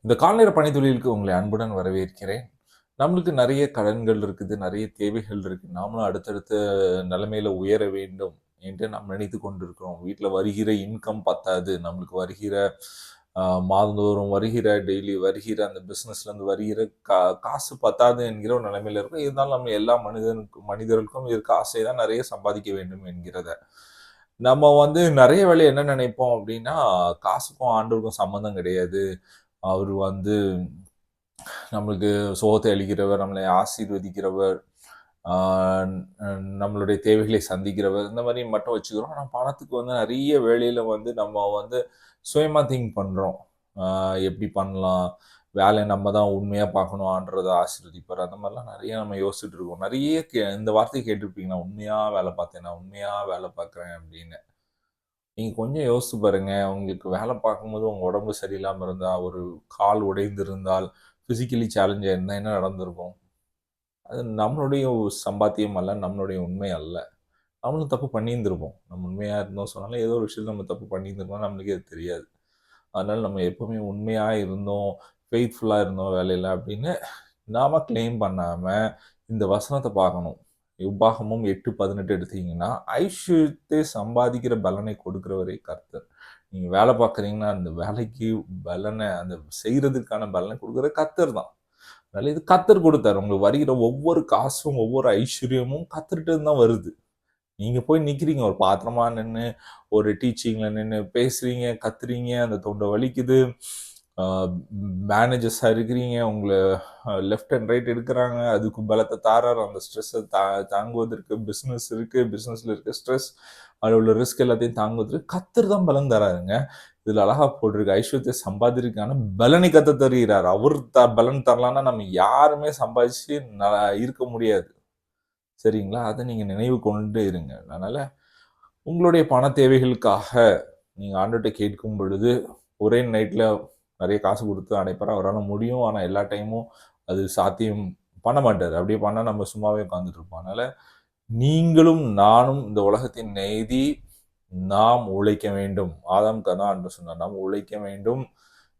இந்த கால்நேர பணித்தொழிலுக்கு உங்களை அன்புடன் வரவேற்கிறேன். நம்மளுக்கு நெறைய கடன்கள் இருக்குது, நெறைய தேவைகள் இருக்கு. நாமளும் அடுத்தடுத்த நிலைமையில உயர வேண்டும் என்று நாம் நினைத்துக் கொண்டிருக்கிறோம். வீட்ல வருகிற இன்கம் பத்தாது. நம்மளுக்கு வருகிற மாதந்தோறும் வருகிற டெய்லி வருகிற அந்த பிசினஸ்லேருந்து வருகிற காசு பத்தாது என்கிற ஒரு நிலைமையில இருக்கோம். இருந்தாலும் நம்ம எல்லா மனிதர்களுக்கும் இருக்க ஆசை தான் நெறைய சம்பாதிக்க வேண்டும் என்கிறத. நம்ம நெறைய வேளை என்ன நினைப்போம் அப்டின்னா, காசுக்கும் ஆண்டவருக்கும் சம்மந்தம் கிடையாது. அவரு நம்மளுக்கு சுகத்தை அளிக்கிறவர், நம்மளை ஆசீர்வதிக்கிறவர், ஆ நம்மளுடைய தேவைகளை சந்திக்கிறவர், இந்த மாரி மட்டும் வச்சுக்கிறோம். ஆனா பணத்துக்கு நெறைய வேளையில நம்ம சுயமா திங்க் பண்றோம். எப்படி பண்ணலாம்? வேலைய நம்ம தான் உண்மையா பார்க்கணும், ஆண்டவர் ஆசீர்வதிப்பார். அந்த மாரிலாம் நெறைய நம்ம யோசிச்சுட்டு இருக்கோம். நெறைய இந்த வார்த்தைய கேட்டுருப்பீங்க. நான் உண்மையா வேலை பார்த்தேன், நான் உண்மையா வேலை பார்க்குறேன் அப்படின்னு. நீங்க கொஞ்சம் யோசிச்சு பாருங்க. உங்களுக்கு வேலை பார்க்கும்போது உங்க உடம்பு சரியில்லாம இருந்தா, ஒரு கால் உடைந்திருந்தால், பிசிக்கலி சேலஞ்ச் ஆயிருந்தா என்ன நடந்திருக்கும்? அது நம்மளுடைய சம்பாத்தியம் அல்ல, நம்மளுடைய உண்மை அல்ல. நம்மளும் தப்பு பண்ணியிருந்திருப்போம். நம்ம உண்மையா இருந்தோம் சொன்னாலும், ஏதோ ஒரு விஷயத்துல நம்ம தப்பு பண்ணியிருந்திருப்போம். நம்மளுக்கே அது தெரியாது. அதனால நம்ம எப்பவுமே உண்மையா இருந்தோம், ஃபெய்த்ஃபுல்லா இருந்தோம் வேலையில அப்படின்னு நாம கிளைம் பண்ணாம, இந்த வசனத்த பார்க்கணும். உபாகமம் 8:18 எடுத்தீங்கன்னா, ஐஸ்வர்யத்தை சம்பாதிக்கிற பலனை கொடுக்கிறவரே கர்த்தர். நீங்க வேலை பார்க்குறீங்கன்னா, அந்த வேலைக்கு அந்த செய்றதுக்கான பலனை கொடுக்குறது கர்த்தர் தான். அதனால இது கர்த்தர் கொடுத்தாரு. உங்களுக்கு வருகிற ஒவ்வொரு காசும், ஒவ்வொரு ஐஸ்வர்யமும் கர்த்தர்ட்ட இருந்து தான் வருது. நீங்க போய் நிக்கிறீங்க ஒரு பாத்திரமா நின்னு, ஒரு டீச்சிங்ல நின்னு பேசுறீங்க, கத்துறீங்க, அந்த தொண்டை வலிக்குது. ஆ மேனேஜர்ஸா இருக்கிறீங்க, உங்கள லெஃப்ட் அண்ட் ரைட் எடுக்குறாங்க. அதுக்கு பலத்த தாராரு. அந்த ஸ்ட்ரெஸ்ஸ தாங்குவதற்கு பிசினஸ் இருக்கு. பிசினஸ்ல இருக்க ஸ்ட்ரெஸ், அதுல உள்ள ரிஸ்க் எல்லாத்தையும் தாங்குவதற்கு கர்த்தர் தான் பலன் தராருங்க. இதுல அழகா போட்டிருக்கு. ஐஸ்வர்யத்தை சம்பாதிக்கிறதுக்கான பலனை கர்த்தர் தருகிறார். அவர் பலன் தரலான்னா நம்ம யாருமே சம்பாதிச்சு இருக்க முடியாது. சரிங்களா? அத நீங்க நினைவு கொண்டு இருங்க. அதனால உங்களுடைய பண தேவைகளுக்காக நீங்க ஆண்டவர்ட்ட கேட்கும் பொழுது, ஒரே நைட்ல நெறைய காசு குடுத்து அடைப்பாரு. அவரால முடியும். ஆனா எல்லா டைமும் அது சாத்தியம் பண்ண மாட்டாரு. அப்படியே பண்ணா நம்ம சும்மாவே உட்கார்ந்துட்டு இருப்போம். அதனால நீங்களும் நானும் இந்த உலகத்தின் நீதி நாம் உழைக்க வேண்டும். ஆதாம்க்கு அதான் ஆண்டவர் சொன்னார். நாம் உழைக்க வேண்டும்.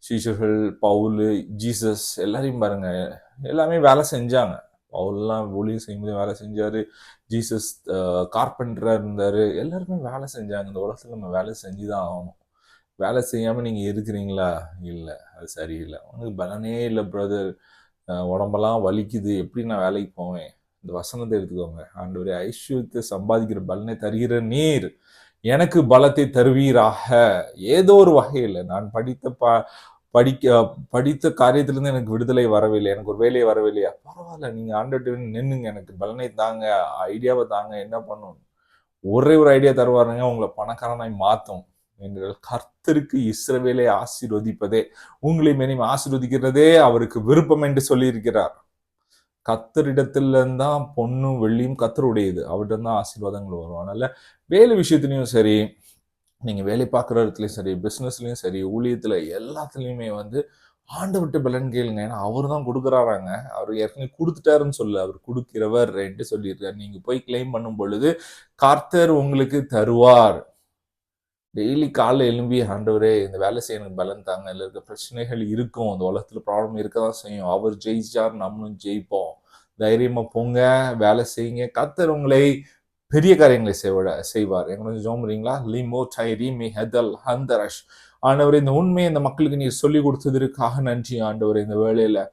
சீஷர்கள், பவுலு, ஜீசஸ் எல்லாரையும் பாருங்க. எல்லாமே வேலை செஞ்சாங்க. பவுல்லாம் ஊழியம் செய்யும்போது வேலை செஞ்சாரு. ஜீசஸ் கார்பெண்டரா இருந்தாரு. எல்லாருமே வேலை செஞ்சாங்க. இந்த உலகத்துல நம்ம வேலை செஞ்சு தான் ஆகணும். வேலை செய்யாம நீங்க இருக்கிறீங்களா? இல்ல. அது சரியில்ல. உனக்கு பலனே இல்ல பிரதர். உடம்பெல்லாம் வலிக்குது. எப்படி நான் வேலைக்கு போவேன்? இந்த வசனத்தை எடுத்துக்கோங்க. ஆண்டவரே, ஐஸ்வர்யத்தை சம்பாதிக்கிற பலனை தருகிற நீர் எனக்கு பலத்தை தருவீராக. ஏதோ ஒரு வகையில நான் படித்த காரியத்திலிருந்து எனக்கு விடுதலை வரவில்லை. எனக்கு ஒரு வேலை வரவில்லையா? பரவாயில்ல. நீங்க ஆண்டவர்ட்ட நின்னுங்க. எனக்கு பலனை தாங்க, ஐடியாவ தாங்க, என்ன பண்ணணும்? ஒரே ஒரு ஐடியா தருவாருங்க, உங்கள பணக்காரனாய் மாத்தும். எங்கள் கர்த்தருக்கு இஸ்ரவேலை ஆசீர்வதிப்பதே, உங்களை மேலும் ஆசீர்வதிக்கிறதே அவருக்கு விருப்பம் என்று சொல்லியிருக்கிறார். கர்த்தரிடத்திலிருந்து தான் பொன்னும் வெள்ளியும் கர்த்தருடையது. அவர்கிட்ட தான் ஆசீர்வாதங்கள் வரும். அதனால வேலை விஷயத்திலையும் சரி, நீங்க வேலை பார்க்குற இடத்துலயும் சரி, பிசினஸ்லயும் சரி, ஊழியத்துல எல்லாத்துலயுமே ஆண்டவர்ட்ட பலன் கேளுங்க. ஏன்னா அவரு தான் குடுக்குறாராங்க. அவரு ஏற்கனவே குடுத்துட்டாருன்னு சொல்லல. அவர் குடுக்கிறவர் என்று சொல்லியிருக்காரு. நீங்க போய் கிளைம் பண்ணும் பொழுது, கர்த்தர் உங்களுக்கு தருவார். டெய்லி காலைல எழும்பி, ஆண்டவரே இந்த வேலை செய்ய எனக்கு பலன் தாங்க. இதுல இருக்க பிரச்சனைகள் இருக்கும். இந்த உலகத்துல ப்ராப்ளம் இருக்க தான் செய்யும். அவர் ஜெயிச்சார், நம்மளும் ஜெயிப்போம். தைரியமா போங்க, வேலை செய்யுங்க. கர்த்தர் உங்களை பெரிய காரியங்களை செய்வார். எங்க கொஞ்சம் ஜெபம் பண்றீங்களா? லிமோ டைரிமி ஹெதல் ஹந்தரஷ். ஆண்டவரே, இந்த உண்மையை இந்த மக்களுக்கு நீர் சொல்லிக் கொடுத்ததற்காக நன்றி ஆண்டவரே. இந்த வேளையில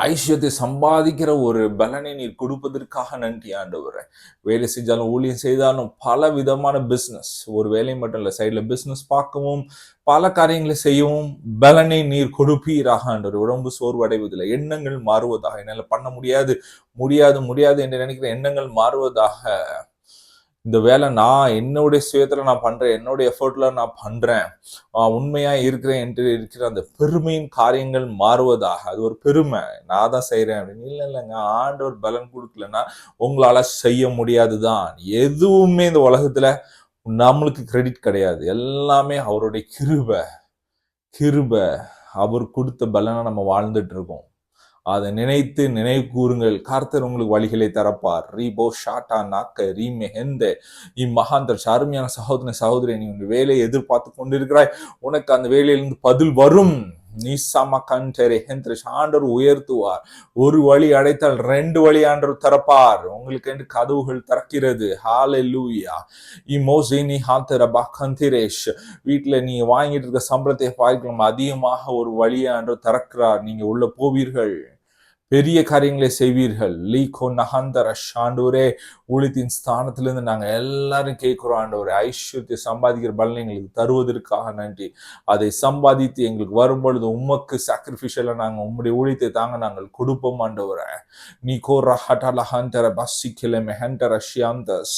ஐஸ்வர்யத்தை சம்பாதிக்கிற ஒரு பலனை நீர் கொடுப்பதற்காக நன்றி ஆண்டவரே. வேலை செஞ்சாலும் ஊழியம் செய்தாலும் பல விதமான பிசினஸ், ஒரு வேலை மட்டும் இல்ல, சைட்ல பிசினஸ் பார்க்கவும் பல காரியங்களை செய்யவும் பலனை நீர் கொடுப்பீராக ஆண்டவர். உடம்பு சோர்வடைவதில்லை, எண்ணங்கள் மாறுவதாக. என்னால பண்ண முடியாது முடியாது முடியாது என்று நினைக்கிற எண்ணங்கள் மாறுவதாக. இந்த வேலை நான் என்னுடைய சுயத்துல நான் பண்றேன், என்னுடைய எஃபர்ட்ல நான் பண்றேன், உண்மையா இருக்கிறேன் என்று இருக்கிற அந்த பெருமையின் காரியங்கள் மாறுவதாக. அது ஒரு பெருமை, நான் தான் செய்யறேன் அப்படின்னு. இல்லைங்க, ஆண்டவர் பலன் கொடுக்கலன்னா உங்களால செய்ய முடியாதுதான். எதுவுமே இந்த உலகத்துல நம்மளுக்கு கிரெடிட் கிடையாது. எல்லாமே அவருடைய கிருபை. அவர் கொடுத்த பலனை நம்ம வாழ்ந்துட்டு இருக்கோம். அதை நினைத்து நினைவு கூறுங்கள். கர்த்தர் உங்களுக்கு வழிகளை தரப்பார். ரீபோ ஷாட்டா நாக்க ரீமே ஹெந்த இம்மகாந்தர் அருமையான சகோதரனை சகோதரி, நீ உங்க வேலையை எதிர்பார்த்து கொண்டிருக்கிறாய். உனக்கு அந்த வேலையிலிருந்து பதில் வரும். நிசமகண்டரே ஹெந்திரஷ். ஆண்டவர் உயர்த்துவார். ஒரு வழி அடைத்தால் 2 வழி ஆண்டவர் திறப்பார். உங்களுக்கு என்று கதவுகள் திறக்கிறது. ஹalleluya. இமோசினி ஹாந்தரபா கந்திரேஷ். வீட்டுல நீங்க வாங்கிட்டு இருக்க சம்பளத்தை பார்க்கலாம் அதிகமாக ஒரு வழியை ஆண்டவர் திறக்கிறார். நீங்க உள்ள போவீர்கள், பெரிய காரியங்களை செய்வீர்கள். லீகோ நகந்தரஷ். ஆண்டவரே, ஊழியத்தின் ஸ்தானத்திலிருந்து நாங்க எல்லாரும் கேட்கிறோம் ஆண்டவரே, ஐஸ்வர்யத்தை சம்பாதிக்கிற பலனை எங்களுக்கு தருவதற்காக நன்றி. அதை சம்பாதித்து எங்களுக்கு வரும்பொழுது உமக்கு சாக்ரிஃபிஷியலா நாங்க உம்முடைய ஊழியத்தை தாங்க நாங்கள் கொடுப்போம் ஆண்டவரே. நீகோ ரஹடலஹந்தர பஸ்ஸிக்கில மெஹந்தர ஷியாந்தஸ்.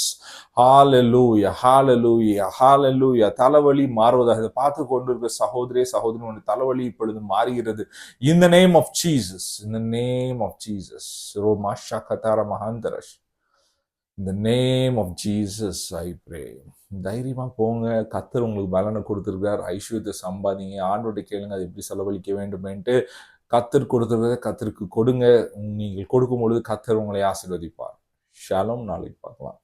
ஹalleluya, hallelujah, hallelujah. தலைவலி மாறுவதாக. இதை பார்த்து கொண்டிருக்கிற சகோதரே சகோதரி, தலைவலி இப்பொழுது மாறுகிறது. In the name of Jesus, in the name of Jesus. Roma Shakatara Mahandarash. In the name of Jesus, I pray. தைரியமா போங்க. கர்த்தர் உங்களுக்கு பலனை கொடுத்திருக்கிறார். ஐஸ்வர்யத்தை சம்பாதிங்க. ஆண்டவர்கிட்ட கேளுங்க அது எப்படி செலவழிக்க வேண்டுமென்ட்டு. கர்த்தர் கொடுத்திருக்கிறத கர்த்தருக்கு கொடுங்க. நீங்கள் கொடுக்கும் பொழுது கர்த்தர் உங்களை ஆசீர்வதிப்பார். ஷாலோம். நாளைக்கு பார்க்கலாம்.